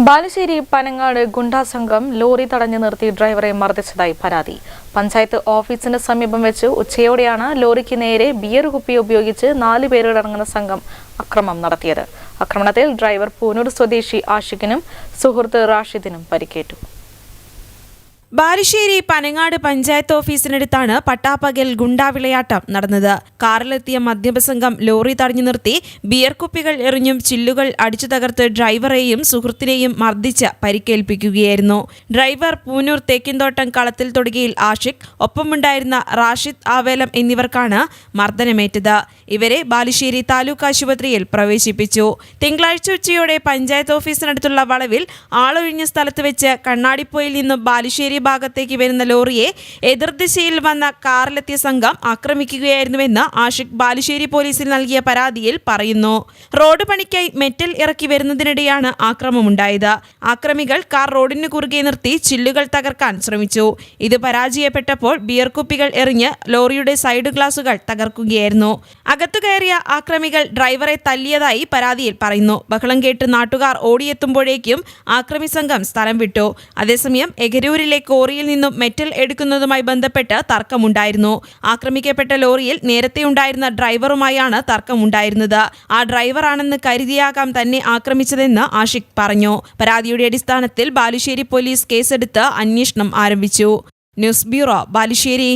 ബാലുശ്ശേരി പനങ്ങാട് ഗുണ്ടാ സംഘം ലോറി തടഞ്ഞു നിർത്തി ഡ്രൈവറെ മർദ്ദിച്ചതായി പരാതി. പഞ്ചായത്ത് ഓഫീസിന് സമീപം വെച്ച് ഉച്ചയോടെയാണ് ലോറിക്ക് നേരെ ബിയർ കുപ്പി ഉപയോഗിച്ച് 4 പേരടങ്ങുന്ന സംഘം അക്രമം നടത്തിയത്. ആക്രമണത്തിൽ ഡ്രൈവർ പൂനൂർ സ്വദേശി ആഷിഖിനും സുഹൃത്ത് റാഷിദിനും പരിക്കേറ്റു. ബാലുശ്ശേരി പനങ്ങാട് പഞ്ചായത്ത് ഓഫീസിനടുത്താണ് പട്ടാപ്പകൽ ഗുണ്ടാവിളയാട്ടം നടന്നത്. കാറിലെത്തിയ മദ്യപസംഘം ലോറി തടഞ്ഞു നിർത്തി ബിയർ കുപ്പികൾ എറിഞ്ഞും ചില്ലുകൾ അടിച്ചു തകർത്ത് ഡ്രൈവറെയും സുഹൃത്തിനെയും മർദ്ദിച്ച് പരിക്കേൽപ്പിക്കുകയായിരുന്നു. ഡ്രൈവർ പൂനൂർ തേക്കിൻതോട്ടം കളത്തിൽ തൊടുകയിൽ ആഷിഖ്, ഒപ്പമുണ്ടായിരുന്ന റാഷിദ് ആവേലം എന്നിവർക്കാണ് മർദ്ദനമേറ്റത്. ഇവരെ ബാലുശ്ശേരി താലൂക്ക് ആശുപത്രിയിൽ പ്രവേശിപ്പിച്ചു. തിങ്കളാഴ്ച ഉച്ചയോടെ പഞ്ചായത്ത് ഓഫീസിനടുത്തുള്ള വളവിൽ ആളൊഴിഞ്ഞ സ്ഥലത്ത് വെച്ച് കണ്ണാടിപ്പൊയിൽ നിന്നും ബാലുശ്ശേരി ഭാഗത്തേക്ക് വരുന്ന ലോറിയെ എതിർദിശയിൽ വന്ന കാറിലെത്തിയ സംഘം ആക്രമിക്കുകയായിരുന്നുവെന്ന് ആഷിഖ് ബാലുശ്ശേരി പോലീസിൽ നൽകിയ പരാതിയിൽ പറയുന്നു. റോഡ് പണിക്കായി മെറ്റൽ ഇറക്കി വരുന്നതിനിടെയാണ് ആക്രമമുണ്ടായത്. ആക്രമികൾ കാർ റോഡിന് കുറുകെ നിർത്തി ചില്ലുകൾ തകർക്കാൻ ശ്രമിച്ചു. ഇത് പരാജയപ്പെട്ടപ്പോൾ ബിയർ കുപ്പികൾ എറിഞ്ഞ് ലോറിയുടെ സൈഡ് ഗ്ലാസുകൾ തകർക്കുകയായിരുന്നു. അകത്തു കയറിയ ആക്രമികൾ ഡ്രൈവറെ തല്ലിയതായി പരാതിയിൽ പറയുന്നു. ബഹളം കേട്ട് നാട്ടുകാർ ഓടിയെത്തുമ്പോഴേക്കും ആക്രമി സംഘം സ്ഥലം വിട്ടു. അതേസമയം എഗരൂരിലെ കോറിയിൽ നിന്നും മെറ്റൽ എടുക്കുന്നതുമായി ബന്ധപ്പെട്ട് തർക്കമുണ്ടായിരുന്നു. ആക്രമിക്കപ്പെട്ട ലോറിയിൽ നേരത്തെ ഉണ്ടായിരുന്ന ഡ്രൈവറുമായാണ് തർക്കമുണ്ടായിരുന്നത്. ആ ഡ്രൈവറാണെന്ന് കരുതിയാകാം തന്നെ ആക്രമിച്ചതെന്ന് ആഷിഖ് പറഞ്ഞു. പരാതിയുടെ അടിസ്ഥാനത്തിൽ ബാലുശ്ശേരി പോലീസ് കേസെടുത്ത് അന്വേഷണം ആരംഭിച്ചു. News bureau, Balussery.